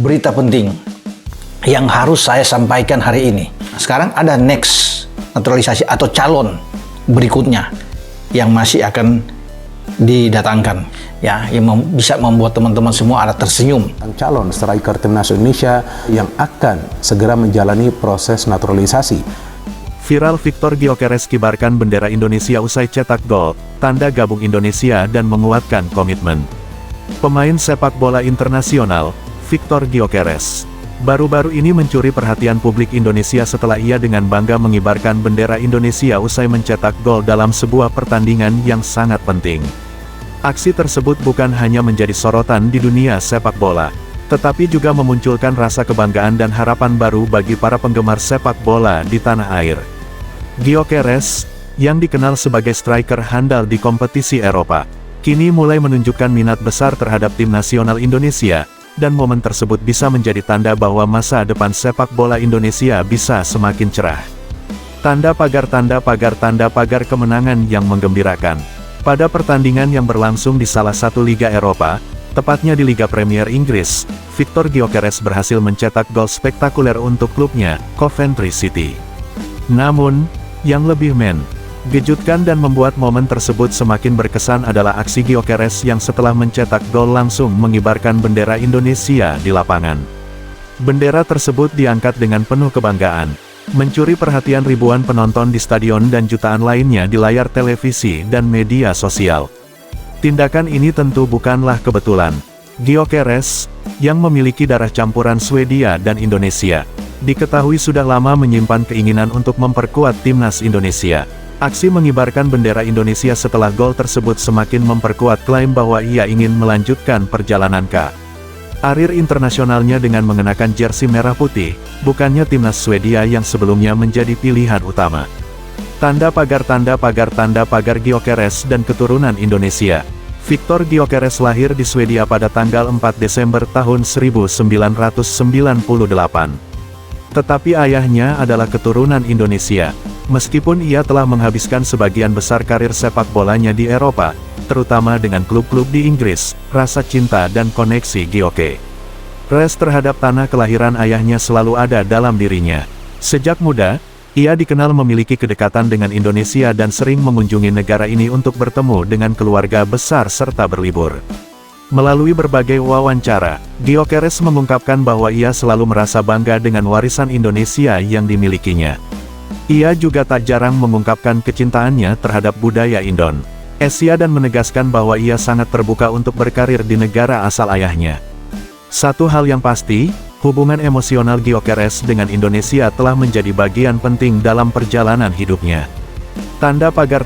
berita penting yang harus saya sampaikan hari ini. Sekarang ada next naturalisasi atau calon berikutnya yang masih akan didatangkan, ya, yang bisa membuat teman-teman semua ada tersenyum. Calon striker timnas Indonesia yang akan segera menjalani proses naturalisasi. Viral Victor Gyökeres kibarkan bendera Indonesia usai cetak gol, tanda gabung Indonesia dan menguatkan komitmen. Pemain sepak bola internasional, Victor Gyökeres, baru-baru ini mencuri perhatian publik Indonesia setelah ia dengan bangga mengibarkan bendera Indonesia usai mencetak gol dalam sebuah pertandingan yang sangat penting. Aksi tersebut bukan hanya menjadi sorotan di dunia sepak bola, tetapi juga memunculkan rasa kebanggaan dan harapan baru bagi para penggemar sepak bola di tanah air. Gyökeres, yang dikenal sebagai striker handal di kompetisi Eropa, kini mulai menunjukkan minat besar terhadap tim nasional Indonesia, dan momen tersebut bisa menjadi tanda bahwa masa depan sepak bola Indonesia bisa semakin cerah. Tanda pagar kemenangan yang menggembirakan. Pada pertandingan yang berlangsung di salah satu liga Eropa, tepatnya di Liga Premier Inggris, Victor Gyökeres berhasil mencetak gol spektakuler untuk klubnya, Coventry City. Namun, yang lebih mengejutkan dan membuat momen tersebut semakin berkesan adalah aksi Gyökeres yang setelah mencetak gol langsung mengibarkan bendera Indonesia di lapangan. Bendera tersebut diangkat dengan penuh kebanggaan, mencuri perhatian ribuan penonton di stadion dan jutaan lainnya di layar televisi dan media sosial. Tindakan ini tentu bukanlah kebetulan. Gyökeres, yang memiliki darah campuran Swedia dan Indonesia, diketahui sudah lama menyimpan keinginan untuk memperkuat timnas Indonesia. Aksi mengibarkan bendera Indonesia setelah gol tersebut semakin memperkuat klaim bahwa ia ingin melanjutkan perjalanan karir internasionalnya dengan mengenakan jersey merah putih, bukannya timnas Swedia yang sebelumnya menjadi pilihan utama. Tanda pagar Gyökeres dan keturunan Indonesia. Victor Gyökeres lahir di Swedia pada tanggal 4 Desember tahun 1998. Tetapi ayahnya adalah keturunan Indonesia. Meskipun ia telah menghabiskan sebagian besar karir sepak bolanya di Eropa, terutama dengan klub-klub di Inggris, rasa cinta dan koneksi Gyökeres terhadap tanah kelahiran ayahnya selalu ada dalam dirinya. Sejak muda, ia dikenal memiliki kedekatan dengan Indonesia dan sering mengunjungi negara ini untuk bertemu dengan keluarga besar serta berlibur. Melalui berbagai wawancara, Gyökeres mengungkapkan bahwa ia selalu merasa bangga dengan warisan Indonesia yang dimilikinya. Ia juga tak jarang mengungkapkan kecintaannya terhadap budaya Indonesia dan menegaskan bahwa ia sangat terbuka untuk berkarir di negara asal ayahnya. Satu hal yang pasti, hubungan emosional Gyökeres dengan Indonesia telah menjadi bagian penting dalam perjalanan hidupnya. Tanda pagar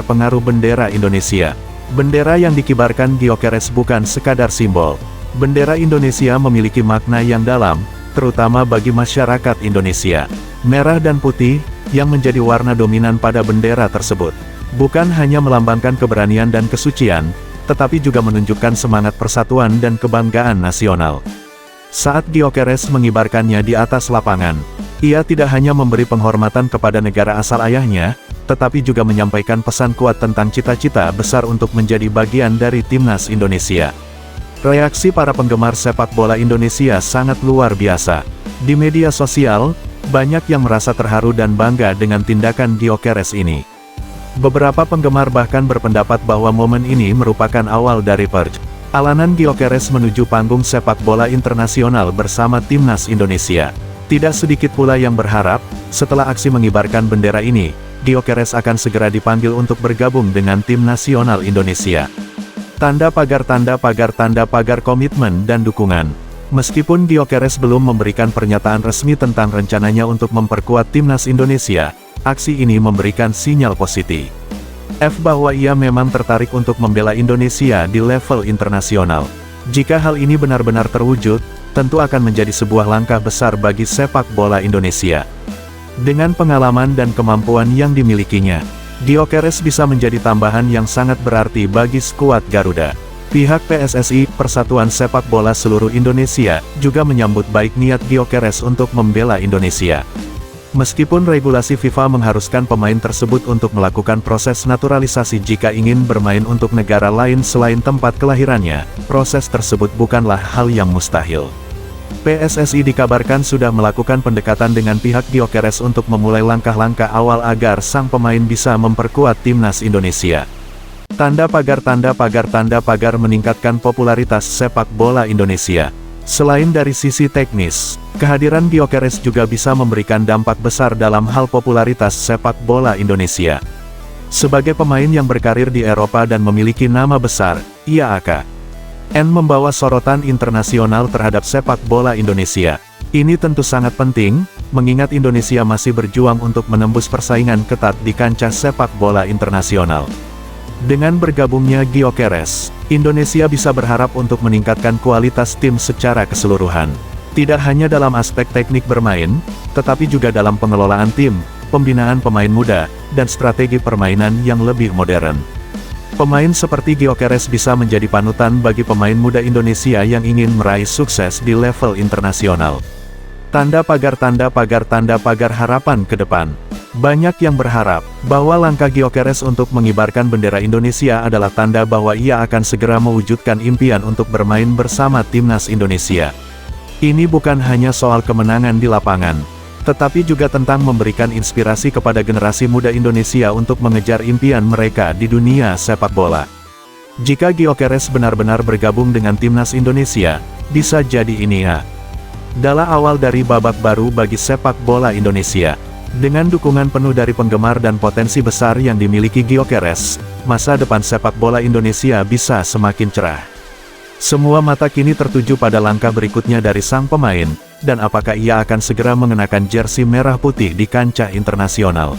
pengaruh bendera Indonesia. Bendera yang dikibarkan Gyökeres bukan sekadar simbol. Bendera Indonesia memiliki makna yang dalam, terutama bagi masyarakat Indonesia. Merah dan putih, yang menjadi warna dominan pada bendera tersebut, bukan hanya melambangkan keberanian dan kesucian, tetapi juga menunjukkan semangat persatuan dan kebanggaan nasional. Saat Gyökeres mengibarkannya di atas lapangan, ia tidak hanya memberi penghormatan kepada negara asal ayahnya, tetapi juga menyampaikan pesan kuat tentang cita-cita besar untuk menjadi bagian dari timnas Indonesia. Reaksi para penggemar sepak bola Indonesia sangat luar biasa. Di media sosial, banyak yang merasa terharu dan bangga dengan tindakan Gyökeres ini. Beberapa penggemar bahkan berpendapat bahwa momen ini merupakan awal dari perjalanan Gyökeres menuju panggung sepak bola internasional bersama timnas Indonesia. Tidak sedikit pula yang berharap, setelah aksi mengibarkan bendera ini, Gyökeres akan segera dipanggil untuk bergabung dengan tim nasional Indonesia. Tanda pagar komitmen dan dukungan. Meskipun Gyökeres belum memberikan pernyataan resmi tentang rencananya untuk memperkuat timnas Indonesia, aksi ini memberikan sinyal positif bahwa ia memang tertarik untuk membela Indonesia di level internasional. Jika hal ini benar-benar terwujud, tentu akan menjadi sebuah langkah besar bagi sepak bola Indonesia. Dengan pengalaman dan kemampuan yang dimilikinya, Gyökeres bisa menjadi tambahan yang sangat berarti bagi skuad Garuda. Pihak PSSI, Persatuan Sepak Bola Seluruh Indonesia, juga menyambut baik niat Gyökeres untuk membela Indonesia. Meskipun regulasi FIFA mengharuskan pemain tersebut untuk melakukan proses naturalisasi jika ingin bermain untuk negara lain selain tempat kelahirannya, proses tersebut bukanlah hal yang mustahil. PSSI dikabarkan sudah melakukan pendekatan dengan pihak Gyökeres untuk memulai langkah-langkah awal agar sang pemain bisa memperkuat timnas Indonesia. Tanda pagar meningkatkan popularitas sepak bola Indonesia. Selain dari sisi teknis, kehadiran Gyökeres juga bisa memberikan dampak besar dalam hal popularitas sepak bola Indonesia. Sebagai pemain yang berkarir di Eropa dan memiliki nama besar, ia akan membawa sorotan internasional terhadap sepak bola Indonesia. Ini tentu sangat penting, mengingat Indonesia masih berjuang untuk menembus persaingan ketat di kancah sepak bola internasional. Dengan bergabungnya Gyökeres, Indonesia bisa berharap untuk meningkatkan kualitas tim secara keseluruhan. Tidak hanya dalam aspek teknik bermain, tetapi juga dalam pengelolaan tim, pembinaan pemain muda, dan strategi permainan yang lebih modern. Pemain seperti Gyökeres bisa menjadi panutan bagi pemain muda Indonesia yang ingin meraih sukses di level internasional. Tanda pagar harapan ke depan. Banyak yang berharap bahwa langkah Gyökeres untuk mengibarkan bendera Indonesia adalah tanda bahwa ia akan segera mewujudkan impian untuk bermain bersama timnas Indonesia. Ini bukan hanya soal kemenangan di lapangan, tetapi juga tentang memberikan inspirasi kepada generasi muda Indonesia untuk mengejar impian mereka di dunia sepak bola. Jika Gyökeres benar-benar bergabung dengan timnas Indonesia, bisa jadi ini adalah awal dari babak baru bagi sepak bola Indonesia. Dengan dukungan penuh dari penggemar dan potensi besar yang dimiliki Gyökeres, masa depan sepak bola Indonesia bisa semakin cerah. Semua mata kini tertuju pada langkah berikutnya dari sang pemain, dan apakah ia akan segera mengenakan jersey merah putih di kancah internasional.